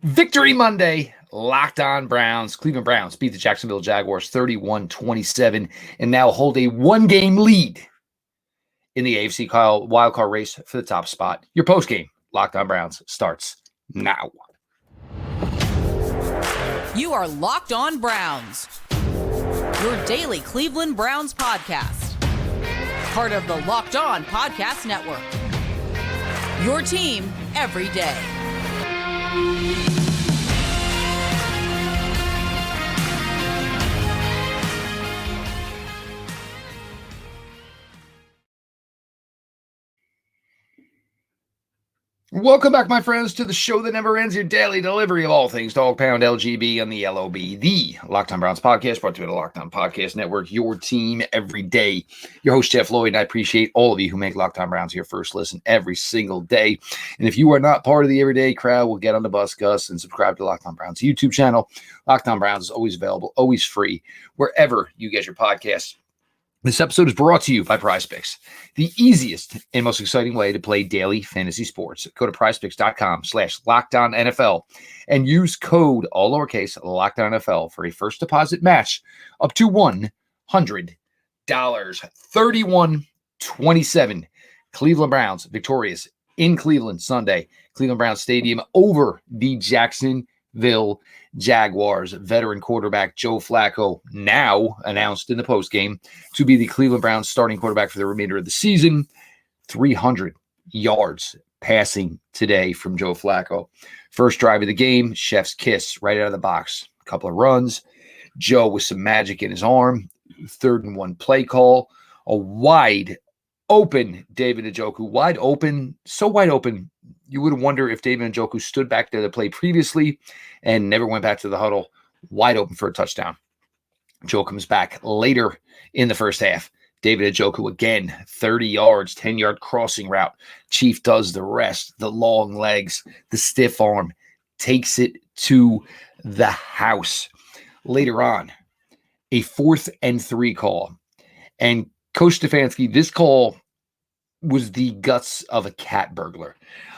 Victory Monday, Locked On Browns. Cleveland Browns beat the Jacksonville Jaguars 31-27 and now hold a one-game lead in the AFC wildcard race for the top spot. Your postgame, Locked On Browns, starts now. You are Locked On Browns, your daily Cleveland Browns podcast. Part of the Locked On Podcast Network. Your team every day. Welcome back, my friends, to the show that never ends, your daily delivery of all things Dog Pound LGB on the LOB, the Locked On Browns podcast, brought to you by the Locked On Podcast Network, your team every day. Your host, Jeff Lloyd, and I appreciate all of you who make Locked On Browns your first listen every single day. And if you are not part of the everyday crowd, we'll get on the bus, Gus, and subscribe to Locked On Browns YouTube channel. Locked On Browns is always available, always free, wherever you get your podcasts. This episode is brought to you by PrizePicks, the easiest and most exciting way to play daily fantasy sports. Go to prizepicks.com/LockedOnNFL and use code, all lowercase, LockedOnNFL for a first deposit match up to $100. 31-27. Cleveland Browns victorious in Cleveland Sunday. Cleveland Browns Stadium over the Jacksonville Jaguars. Veteran quarterback Joe Flacco, now announced in the postgame to be the Cleveland Browns starting quarterback for the remainder of the season. 300 yards passing today from Joe Flacco. First drive of the game, chef's kiss right out of the box. A couple of runs. Joe with some magic in his arm. 3rd and 1 play call. A wide open David Njoku. Wide open. So wide open, you would wonder if David Njoku stood back there to play previously and never went back to the huddle. Wide open for a touchdown. Joe comes back later in the first half. David Njoku again, 30 yards, 10-yard crossing route. Chief does the rest. The long legs, the stiff arm, takes it to the house. Later on, a 4th and 3 call. And Coach Stefanski, this call was the guts of a cat burglar.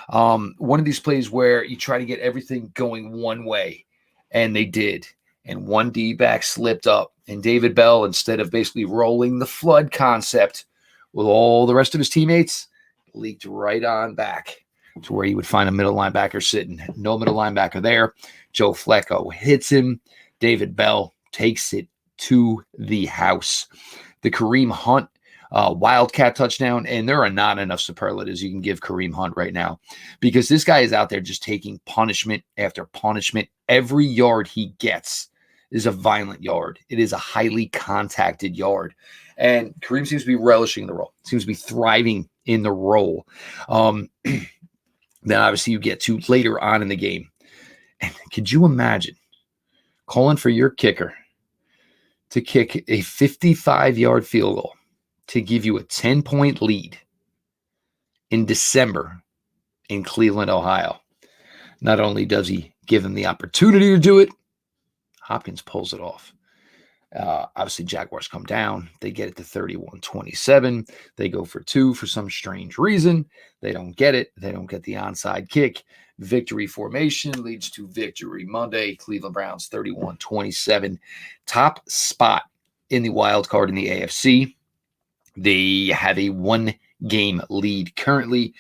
One of these plays where you try to get everything going one way, and they did. And one D-back slipped up, and David Bell, instead of basically rolling the flood concept with all the rest of his teammates, leaked right on back to where you would find a middle linebacker sitting. No middle linebacker there. Joe Flacco hits him. David Bell takes it to the house. The Kareem Hunt Wildcat touchdown, and there are not enough superlatives you can give Kareem Hunt right now because this guy is out there just taking punishment after punishment. Every yard he gets is a violent yard. It is a highly contacted yard, and Kareem seems to be relishing the role, seems to be thriving in the role. Then obviously you get to later on in the game, and could you imagine calling for your kicker to kick a 55-yard field goal to give you a 10-point lead in December in Cleveland, Ohio? Not only does he give him the opportunity to do it, Hopkins pulls it off. Obviously, Jaguars come down. They get it to 31-27. They go for 2 for some strange reason. They don't get it. They don't get the onside kick. Victory formation leads to Victory Monday. Cleveland Browns 31-27. Top spot in the wild card in the AFC. They have a 1-game lead currently.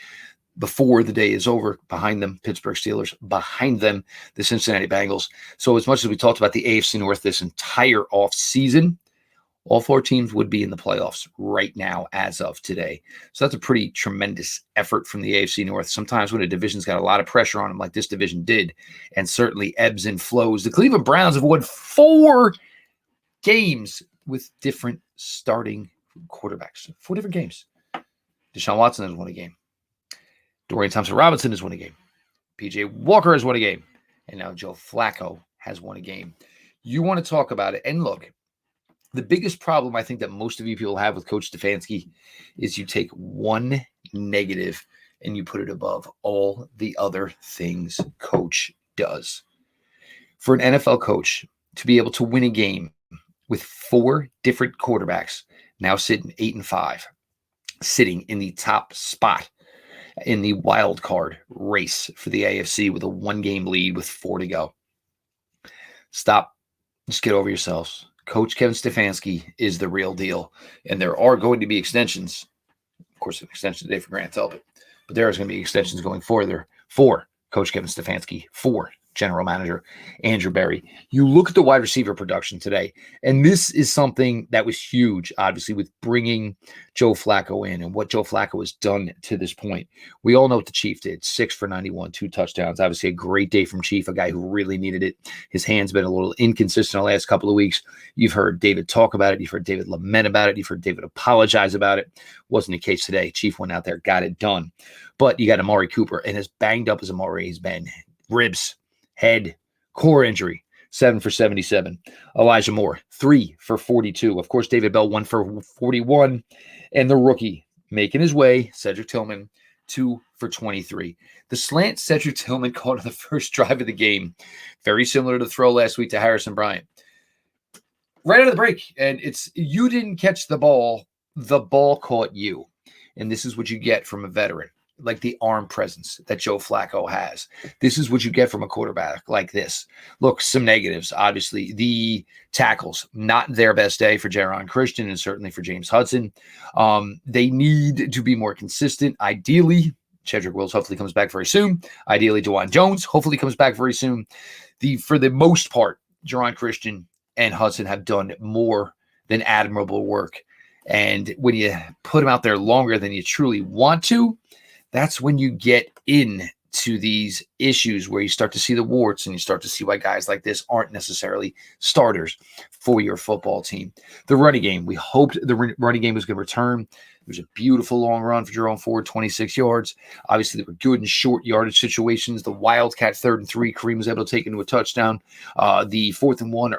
Before the day is over, behind them, Pittsburgh Steelers. Behind them, the Cincinnati Bengals. So as much as we talked about the AFC North this entire offseason, all 4 teams would be in the playoffs right now as of today. So that's a pretty tremendous effort from the AFC North. Sometimes when a division's got a lot of pressure on them, like this division did, and certainly ebbs and flows. The Cleveland Browns have won 4 games with different starting quarterbacks. 4 different games. Deshaun Watson has won a game. Dorian Thompson-Robinson has won a game. P.J. Walker has won a game. And now Joe Flacco has won a game. You want to talk about it. And look, the biggest problem I think that most of you people have with Coach Stefanski is you take one negative and you put it above all the other things Coach does. For an NFL coach to be able to win a game with 4 different quarterbacks now sitting 8-5, sitting in the top spot in the wild card race for the AFC with a 1-game lead with 4 to go. Stop. Just get over yourselves. Coach Kevin Stefanski is the real deal, and there are going to be extensions. Of course, an extension today for Grant Talbot, but there is going to be extensions going further for Coach Kevin Stefanski, for General Manager Andrew Berry. You look at the wide receiver production today, and this is something that was huge, obviously, with bringing Joe Flacco in and what Joe Flacco has done to this point. We all know what the Chief did, 6 for 91, 2 touchdowns. Obviously, a great day from Chief, a guy who really needed it. His hand's been a little inconsistent the last couple of weeks. You've heard David talk about it. You've heard David lament about it. You've heard David apologize about it. Wasn't the case today. Chief went out there, got it done. But you got Amari Cooper, and as banged up as Amari has been, ribs, head, core injury, 7 for 77. Elijah Moore, 3 for 42. Of course, David Bell, 1 for 41. And the rookie making his way, Cedric Tillman, 2 for 23. The slant Cedric Tillman caught on the first drive of the game, very similar to the throw last week to Harrison Bryant. Right out of the break, and it's you didn't catch the ball caught you. And this is what you get from a veteran, like the arm presence that Joe Flacco has. This is what you get from a quarterback like this. Look, some negatives, obviously. The tackles, not their best day for Jaron Christian and certainly for James Hudson. They need to be more consistent. Ideally, Chedrick Wills hopefully comes back very soon. Ideally, DeJuan Jones hopefully comes back very soon. For the most part, Jaron Christian and Hudson have done more than admirable work. And when you put them out there longer than you truly want to, that's when you get into these issues where you start to see the warts and you start to see why guys like this aren't necessarily starters for your football team. The running game, we hoped the running game was going to return. It was a beautiful long run for Jerome Ford, 26 yards. Obviously, they were good in short yardage situations. The Wildcat 3rd and 3, Kareem was able to take into a touchdown. The 4th and 1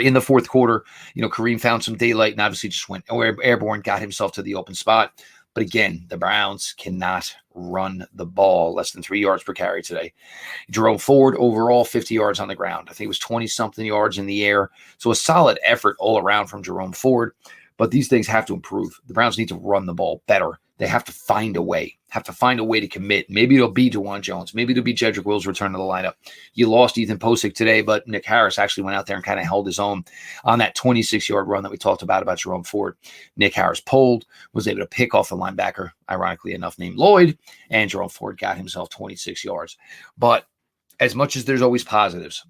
in the fourth quarter, Kareem found some daylight and obviously just went airborne, got himself to the open spot. But again, the Browns cannot run the ball, less than 3 yards per carry today. Jerome Ford, overall, 50 yards on the ground. I think it was 20-something yards in the air. So a solid effort all around from Jerome Ford. But these things have to improve. The Browns need to run the ball better. They have to find a way to commit. Maybe it'll be DeJuan Jones. Maybe it'll be Jedrick Wills return to the lineup. You lost Ethan Posick today, but Nick Harris actually went out there and kind of held his own on that 26-yard run that we talked about Jerome Ford. Nick Harris pulled, was able to pick off the linebacker, ironically enough, named Lloyd, and Jerome Ford got himself 26 yards. But as much as there's always positives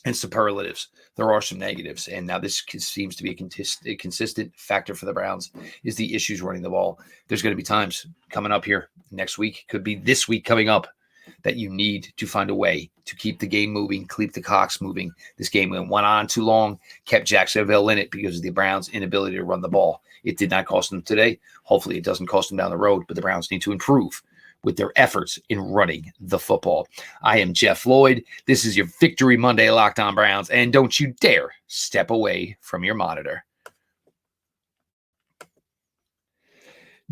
and superlatives, there are some negatives. And now this seems to be a consistent factor for the Browns is the issues running the ball. There's going to be times coming up here next week, could be this week coming up, that you need to find a way to keep the game moving, keep the clocks moving. This game went on too long, kept Jacksonville in it because of the Browns' inability to run the ball. It did not cost them today. Hopefully it doesn't cost them down the road, but the Browns need to improve with their efforts in running the football. I am Jeff Lloyd. This is your Victory Monday Locked On Browns, and don't you dare step away from your monitor.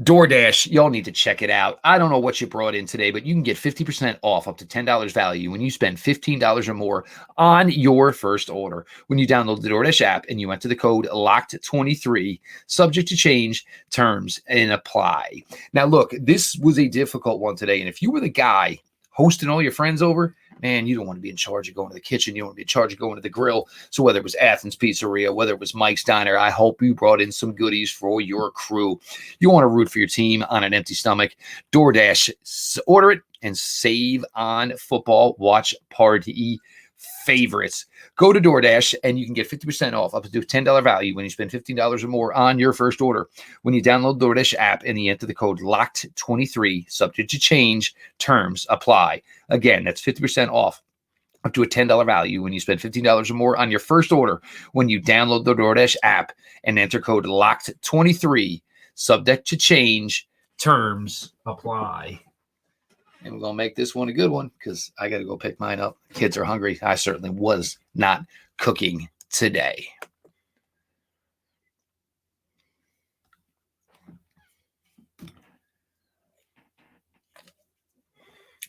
DoorDash, y'all need to check it out. I don't know what you brought in today, but you can get 50% off up to $10 value when you spend $15 or more on your first order. When you download the DoorDash app and you enter the code LOCKED23, subject to change, terms and apply. Now, look, this was a difficult one today, and if you were the guy hosting all your friends over, man, you don't want to be in charge of going to the kitchen. You don't want to be in charge of going to the grill. So whether it was Athens Pizzeria, whether it was Mike's Diner, I hope you brought in some goodies for your crew. You want to root for your team on an empty stomach. DoorDash, order it and save on football watch party favorites. Go to DoorDash and you can get 50% off up to $10 value when you spend $15 or more on your first order. When you download the DoorDash app and you enter the code LOCKED23, subject to change, terms apply. Again, that's 50% off up to a $10 value when you spend $15 or more on your first order when you download the DoorDash app and enter code LOCKED23, subject to change, terms apply. And we're going to make this one a good one because I got to go pick mine up. Kids are hungry. I certainly was not cooking today.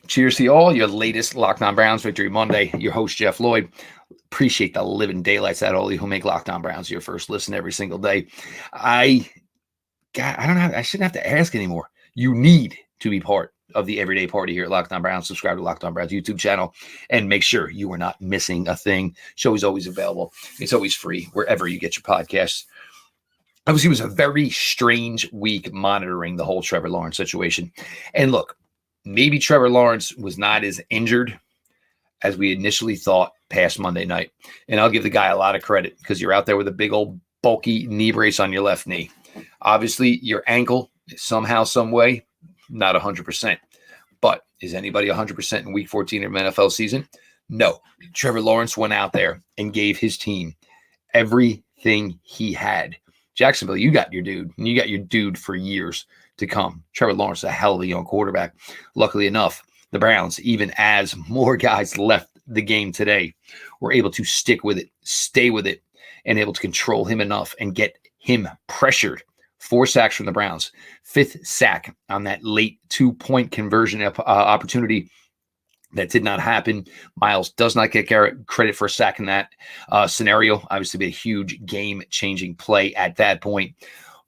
Cheers to you all. Your latest Locked On Browns Victory Monday. Your host, Jeff Lloyd. Appreciate the living daylights out of all you who make Locked On Browns your first listen every single day. I don't know. I shouldn't have to ask anymore. You need to be part of the everyday party here at Locked On Browns. Subscribe to Locked On Browns YouTube channel and make sure you are not missing a thing. Show is always available. It's always free wherever you get your podcasts. Obviously, it was a very strange week monitoring the whole Trevor Lawrence situation. And look, maybe Trevor Lawrence was not as injured as we initially thought past Monday night. And I'll give the guy a lot of credit because you're out there with a big old bulky knee brace on your left knee. Obviously, your ankle is somehow, some way, not 100%. But is anybody 100% in week 14 of an NFL season? No. Trevor Lawrence went out there and gave his team everything he had. Jacksonville, you got your dude, and you got your dude for years to come. Trevor Lawrence, a hell of a young quarterback. Luckily enough, the Browns, even as more guys left the game today, were able to stick with it, stay with it, and able to control him enough and get him pressured. 4 sacks from the Browns. 5th sack on that late 2-point conversion opportunity that did not happen. Miles does not get credit for a sack in that scenario. Obviously, be a huge game-changing play at that point.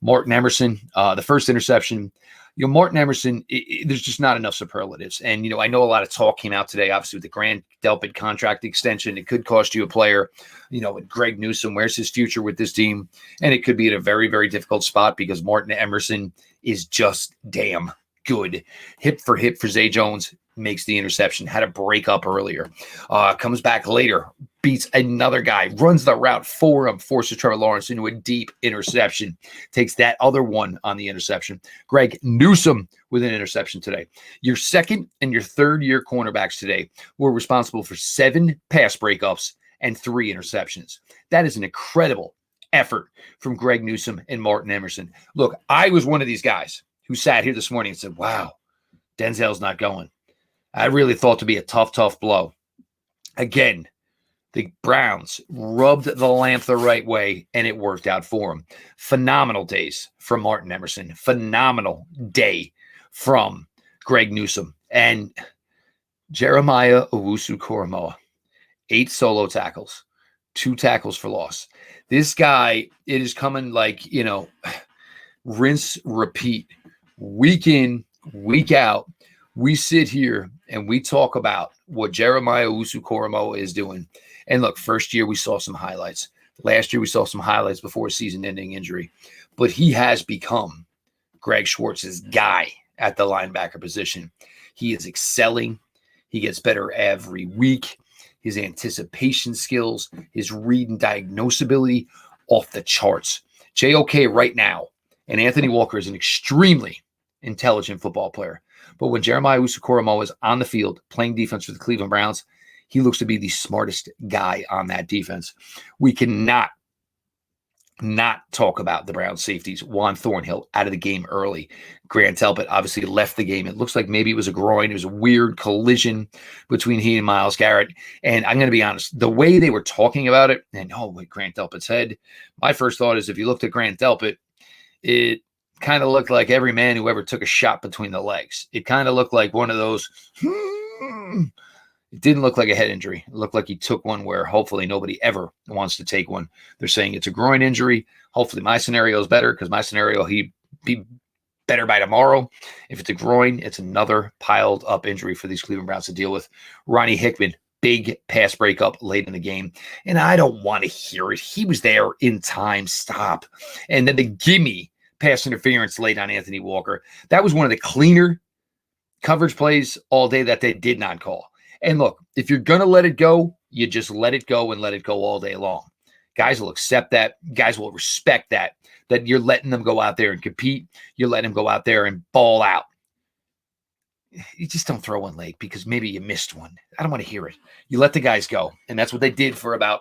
Martin Emerson, the first interception. Martin Emerson, there's just not enough superlatives. And, I know a lot of talk came out today, obviously, with the Grant Delpit contract extension. It could cost you a player. With Greg Newsome, where's his future with this team? And it could be at a very, very difficult spot because Martin Emerson is just damn good. Hip for Zay Jones, makes the interception, had a break up earlier, comes back later, beats another guy, runs the route for him, forces Trevor Lawrence into a deep interception, takes that other one on the interception. Greg Newsome with an interception today. Your second and your third year cornerbacks today were responsible for 7 pass breakups and 3 interceptions. That is an incredible effort from Greg Newsome and Martin Emerson. Look, I was one of these guys who sat here this morning and said, wow, Denzel's not going. I really thought to be a tough blow. Again, the Browns rubbed the lamp the right way, and it worked out for them. Phenomenal days from Martin Emerson. Phenomenal day from Greg Newsome. And Jeremiah Owusu-Koramoah, 8 solo tackles, 2 tackles for loss. This guy, it is coming like, rinse, repeat, week in, week out. We sit here and we talk about what Jeremiah Owusu-Koramoah is doing. And look, first year we saw some highlights. Last year we saw some highlights before a season-ending injury. But he has become Greg Schwartz's guy at the linebacker position. He is excelling. He gets better every week. His anticipation skills, his read and diagnose ability, off the charts. JOK right now, and Anthony Walker is an extremely intelligent football player. But when Jeremiah Owusu-Koramoah is on the field playing defense for the Cleveland Browns, he looks to be the smartest guy on that defense. We cannot not talk about the Browns safeties. Juan Thornhill out of the game early. Grant Delpit obviously left the game. It looks like maybe it was a groin. It was a weird collision between he and Myles Garrett. And I'm going to be honest, the way they were talking about it, and with Grant Delpit's head, my first thought is if you looked at Grant Delpit, it kind of looked like every man who ever took a shot between the legs. It kind of looked like one of those. It didn't look like a head injury. It looked like he took one where hopefully nobody ever wants to take one. They're saying it's a groin injury. Hopefully my scenario is better because my scenario, he'd be better by tomorrow. If it's a groin, it's another piled up injury for these Cleveland Browns to deal with. Ronnie Hickman, big pass breakup late in the game. And I don't want to hear it. He was there in time. Stop. And then the gimme pass interference late on Anthony Walker. That was one of the cleaner coverage plays all day that they did not call. And look, if you're going to let it go, you just let it go and let it go all day long. Guys will accept that. Guys will respect that you're letting them go out there and compete. You're letting them go out there and ball out. You just don't throw one late because maybe you missed one. I don't want to hear it. You let the guys go. And that's what they did for about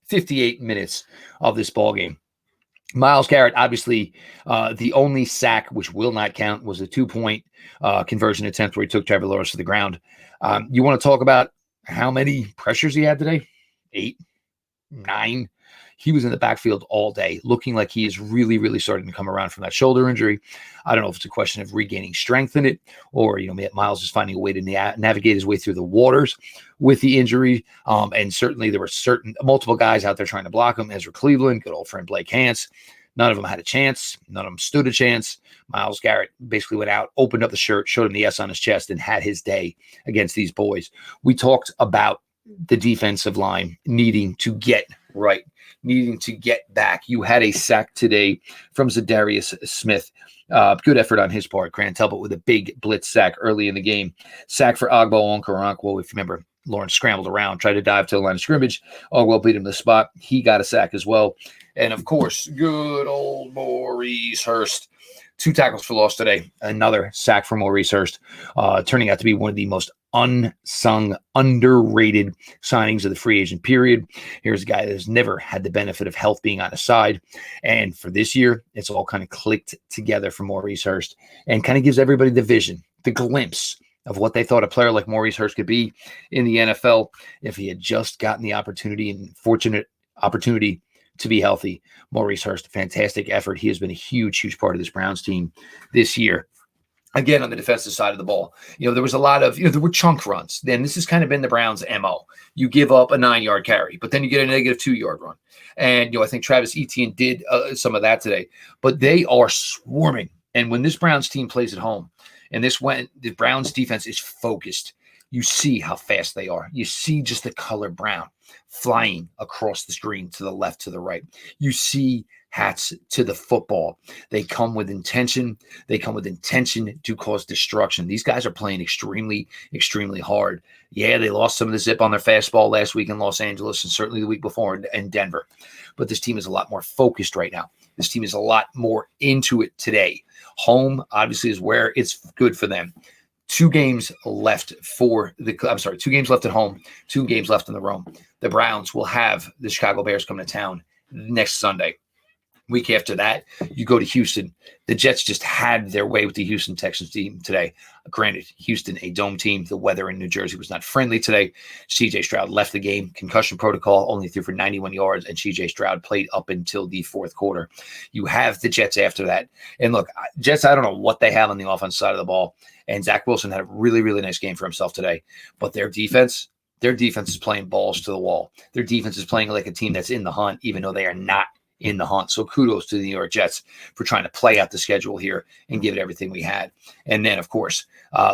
58 minutes of this ball game. Myles Garrett, obviously, the only sack, which will not count, was a 2-point conversion attempt where he took Trevor Lawrence to the ground. You want to talk about how many pressures he had today? 8, 9. He was in the backfield all day, looking like he is really, really starting to come around from that shoulder injury. I don't know if it's a question of regaining strength in it, or Myles is finding a way to navigate his way through the waters with the injury. And certainly there were multiple guys out there trying to block him. Ezra Cleveland, good old friend Blake Hance, None of them had a chance. None of them stood a chance. Myles Garrett basically went out, opened up the shirt, showed him the S on his chest, and had his day against these boys. We talked about the defensive line needing to get right, needing to get back. You had a sack today from Zadarius Smith. Good effort on his part. Grant Talbot with a big blitz sack early in the game. Sack for Ogbo Okoronkwo. If you remember, Lawrence scrambled around, tried to dive to the line of scrimmage. Ogbo beat him to the spot. He got a sack as well. And, of course, good old Maurice Hurst. 2 tackles for loss today. Another sack for Maurice Hurst, turning out to be one of the most unsung, underrated signings of the free agent period. Here's a guy that has never had the benefit of health being on his side. And for this year, it's all kind of clicked together for Maurice Hurst and kind of gives everybody the vision, the glimpse of what they thought a player like Maurice Hurst could be in the NFL if he had just gotten the opportunity and fortunate opportunity to be healthy. Maurice Hurst, fantastic effort. He has been a huge, huge part of this Browns team this year. Again, on the defensive side of the ball, there was a lot of, there were chunk runs. Then this has kind of been the Browns' MO. You give up a 9-yard carry, but then you get a negative 2-yard run. And, I think Travis Etienne did some of that today. But they are swarming. And when this Browns team plays at home, and the Browns defense is focused, you see how fast they are. You see just the color brown flying across the screen to the left, to the right. You see hats to the football. They come with intention. They come with intention to cause destruction. These guys are playing extremely, extremely hard. Yeah, they lost some of the zip on their fastball last week in Los Angeles and certainly the week before in Denver. But this team is a lot more focused right now. This team is a lot more into it today. Home, obviously, is where it's good for them. 2 games left at home, 2 games left on the road. The Browns will have the Chicago Bears coming to town next Sunday. Week after that, you go to Houston. The Jets just had their way with the Houston Texans team today. Granted, Houston, a dome team. The weather in New Jersey was not friendly today. C.J. Stroud left the game. Concussion protocol, only threw for 91 yards, and C.J. Stroud played up until the 4th quarter. You have the Jets after that. And look, Jets, I don't know what they have on the offense side of the ball. And Zach Wilson had a really, really nice game for himself today. But their defense is playing balls to the wall. Their defense is playing like a team that's in the hunt, even though they are not in the hunt. So kudos to the New York Jets for trying to play out the schedule here and give it everything we had. And then, of course,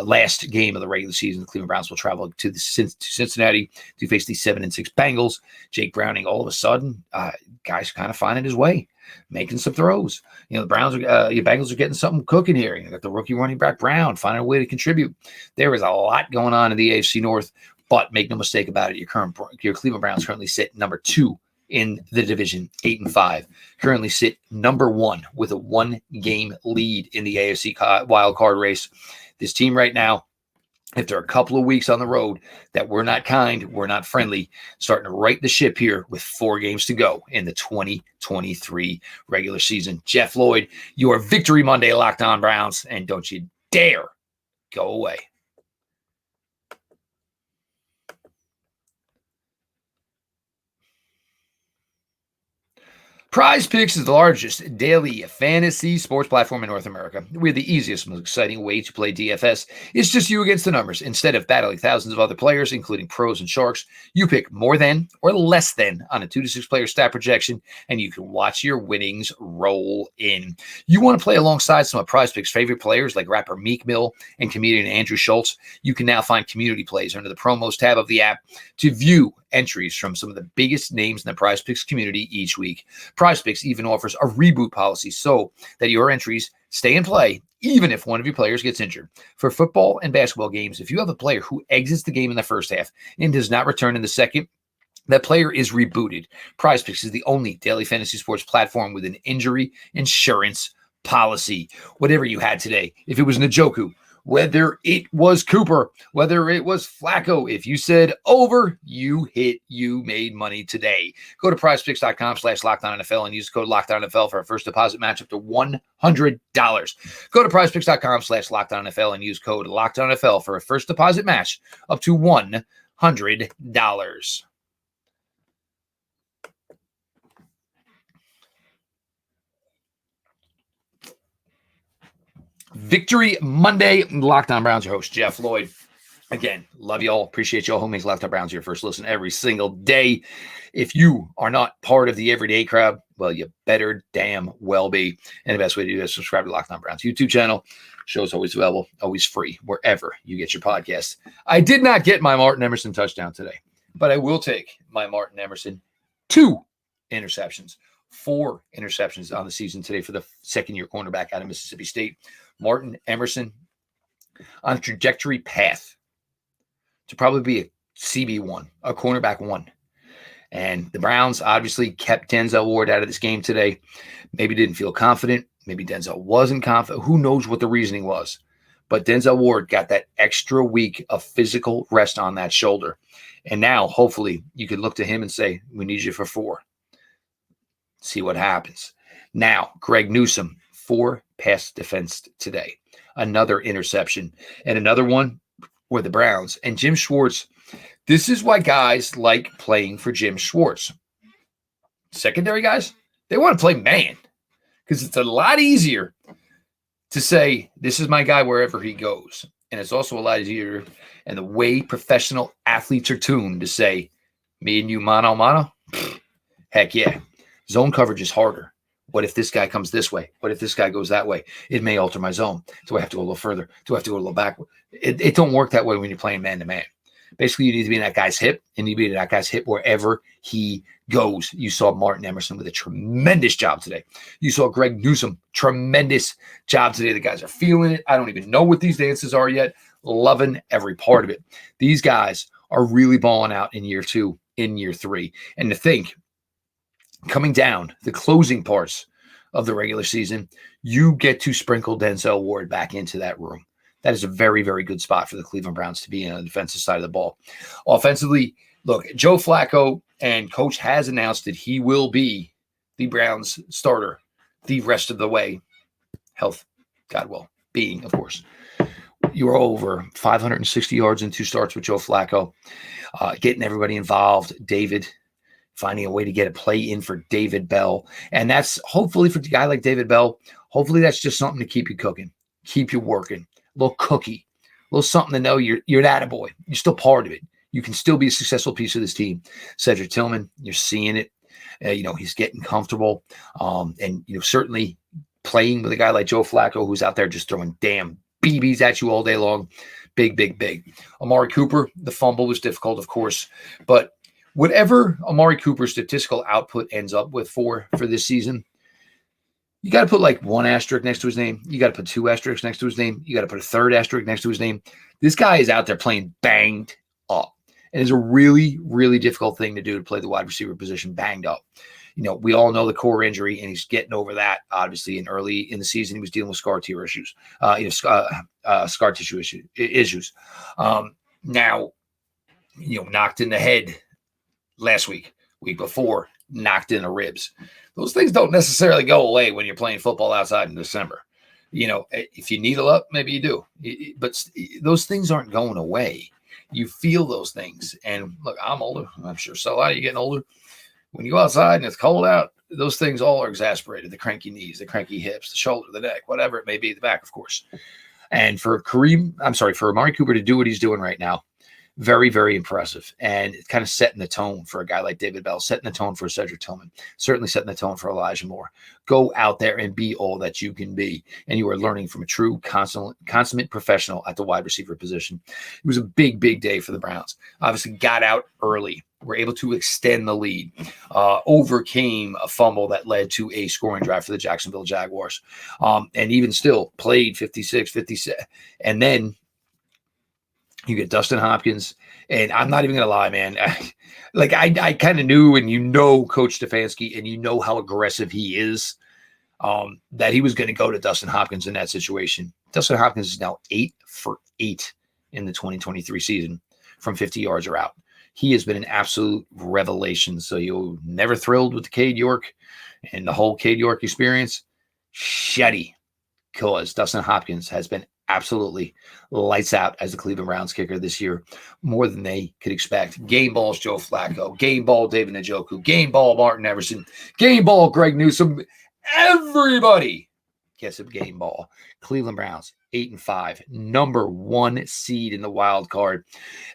last game of the regular season, the Cleveland Browns will travel to Cincinnati to face the 7-6 Bengals. Jake Browning, all of a sudden, guys kind of finding his way, making some throws. The Bengals are getting something cooking here. You got the rookie running back Brown finding a way to contribute. There is a lot going on in the AFC North, but make no mistake about it, your Cleveland Browns currently sit number 2 in the division, 8-5. Currently sit number 1 with a 1-game lead in the AFC wildcard race. This team right now, after a couple of weeks on the road that we're not kind, we're not friendly, starting to right the ship here with 4 games to go in the 2023 regular season. Jeff Lloyd, your Victory Monday Locked On Browns, and don't you dare go away. PrizePicks is the largest daily fantasy sports platform in North America. We're the easiest, most exciting way to play DFS. It's just you against the numbers. Instead of battling thousands of other players, including pros and sharks, you pick more than or less than on a 2 to 6 player stat projection, and you can watch your winnings roll in. You want to play alongside some of PrizePicks' favorite players like rapper Meek Mill and comedian Andrew Schultz. You can now find community plays under the promos tab of the app to view entries from some of the biggest names in the PrizePicks community each week. PrizePicks even offers a reboot policy so that your entries stay in play even if one of your players gets injured. For football and basketball games, if you have a player who exits the game in the first half and does not return in the second, that player is rebooted. PrizePicks is the only daily fantasy sports platform with an injury insurance policy. Whatever you had today, if it was Njoku, whether it was Cooper, whether it was Flacco, if you said over, you made money today. Go to prizepicks.com/LockedOnNFL and use code LockedOnNFL for a first deposit match up to $100. Go to prizepicks.com/LockedOnNFL and use code LockedOnNFL for a first deposit match up to $100. Victory Monday, Locked On Browns, your host, Jeff Lloyd. Again, love you all. Appreciate y'all who makes Locked On Browns your first listen every single day. If you are not part of the everyday crowd, well, you better damn well be. And the best way to do that is subscribe to Locked On Browns YouTube channel. Show's always available, always free, wherever you get your podcasts. I did not get my Martin Emerson touchdown today, but I will take my Martin Emerson 2 interceptions, 4 interceptions on the season today for the second-year cornerback out of Mississippi State. Martin Emerson on a trajectory path to probably be a CB1, a cornerback 1. And the Browns obviously kept Denzel Ward out of this game today. Maybe didn't feel confident. Maybe Denzel wasn't confident. Who knows what the reasoning was? But Denzel Ward got that extra week of physical rest on that shoulder. And now, hopefully, you could look to him and say, we need you for 4. See what happens. Now, Greg Newsome, 4 pass defense today. Another interception. And another one were the Browns. And Jim Schwartz, this is why guys like playing for Jim Schwartz. Secondary guys, they want to play man because it's a lot easier to say, this is my guy wherever he goes. And it's also a lot easier, and the way professional athletes are tuned to say, me and you mano mano, heck yeah. Zone coverage is harder. What if this guy comes this way? What if this guy goes that way? It may alter my zone. Do I have to go a little further? Do I have to go a little backward? It don't work that way when you're playing man-to-man. Basically, you need to be in that guy's hip, and you need to be in that guy's hip wherever he goes. You saw Martin Emerson with a tremendous job today. You saw Greg Newsome, tremendous job today. The guys are feeling it. I don't even know what these dances are yet. Loving every part of it. These guys are really balling out in year 2, in year 3. And to think, coming down the closing parts of the regular season, you get to sprinkle Denzel Ward back into that room. That is a very, very good spot for the Cleveland Browns to be on the defensive side of the ball. Offensively, look, Joe Flacco, and coach has announced that he will be the Browns starter the rest of the way. Health, God will, being, of course. You are over 560 yards in 2 starts with Joe Flacco, getting everybody involved. David, finding a way to get a play in for David Bell. And that's hopefully for a guy like David Bell, hopefully that's just something to keep you cooking, keep you working. A little cookie, a little something to know you're that attaboy. You're still part of it. You can still be a successful piece of this team. Cedric Tillman, you're seeing it. He's getting comfortable. And certainly playing with a guy like Joe Flacco, who's out there just throwing damn BBs at you all day long. Big, big, big. Amari Cooper, the fumble was difficult, of course. But whatever Amari Cooper's statistical output ends up with for this season, you got to put like 1 asterisk next to his name. You got to put 2 asterisks next to his name. You got to put a 3rd asterisk next to his name. This guy is out there playing banged up. And it's a really, really difficult thing to do, to play the wide receiver position banged up. We all know the core injury, and he's getting over that. Obviously, early in the season, he was dealing with scar tissue issues. Scar tissue issues. Now, knocked in the head last week before, knocked in the ribs. Those things don't necessarily go away when you're playing football outside in December. If you needle up, maybe you do. But those things aren't going away. You feel those things. And look, I'm older. I'm sure so a lot of you getting older. When you go outside and it's cold out, those things all are exasperated. The cranky knees, the cranky hips, the shoulder, the neck, whatever it may be, the back, of course. And for Amari Cooper to do what he's doing right now, very, very impressive. And it's kind of setting the tone for a guy like David Bell, setting the tone for Cedric Tillman, certainly setting the tone for Elijah Moore. Go out there and be all that you can be. And you are learning from a true consummate professional at the wide receiver position. It was a big, big day for the Browns. Obviously got out early. Were able to extend the lead, overcame a fumble that led to a scoring drive for the Jacksonville Jaguars. And even still played 56, 57. And then you get Dustin Hopkins, and I'm not even going to lie, man. I kind of knew, and Coach Stefanski, and how aggressive he is, that he was going to go to Dustin Hopkins in that situation. Dustin Hopkins is now 8 for 8 in the 2023 season from 50 yards or out. He has been an absolute revelation. So you're never thrilled with the Cade York and the whole Cade York experience. Shitty, because Dustin Hopkins has been absolutely lights out as the Cleveland Browns kicker this year, more than they could expect. Game balls Joe Flacco, game ball David Njoku, game ball Martin Emerson, game ball Greg Newsome. Everybody gets a game ball. Cleveland Browns 8-5, number one seed in the wild card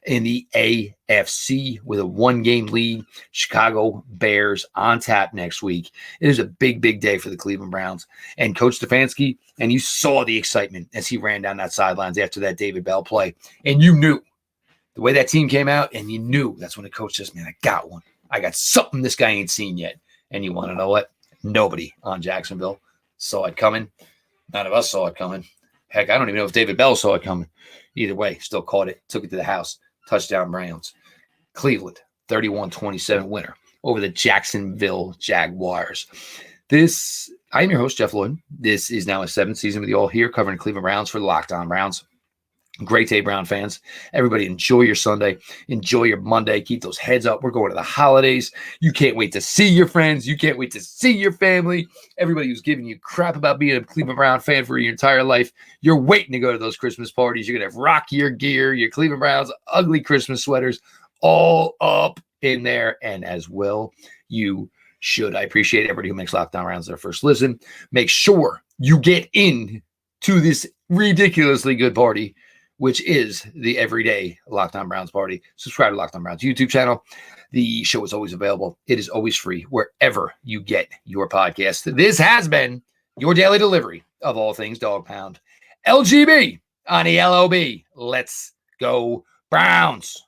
in the AFC with a 1-game lead. Chicago Bears on tap next week. It is a big, big day for the Cleveland Browns and Coach Stefanski. And you saw the excitement as he ran down that sidelines after that David Bell play. And you knew the way that team came out, and you knew that's when the coach says, man, I got one. I got something this guy ain't seen yet. And you want to know what? Nobody on Jacksonville saw it coming. None of us saw it coming. Heck, I don't even know if David Bell saw it coming. Either way, still caught it, took it to the house. Touchdown Browns. Cleveland, 31-27 winner over the Jacksonville Jaguars. I'm your host, Jeff Lloyd. This is now a 7th season with you all here covering Cleveland Browns for the Locked On Browns. Great day, Brown fans. Everybody enjoy your Sunday. Enjoy your Monday. Keep those heads up. We're going to the holidays. You can't wait to see your friends. You can't wait to see your family. Everybody who's giving you crap about being a Cleveland Brown fan for your entire life, you're waiting to go to those Christmas parties. You're going to have rockier gear, your Cleveland Browns, ugly Christmas sweaters, all up in there. And as well, you should. I appreciate everybody who makes Lockdown Rounds their first listen. Make sure you get in to this ridiculously good party, which is the everyday Locked On Browns party. Subscribe to Locked On Browns YouTube channel. The show is always available. It is always free wherever you get your podcast. This has been your daily delivery of all things Dog Pound. LGB on the LOB. Let's go Browns.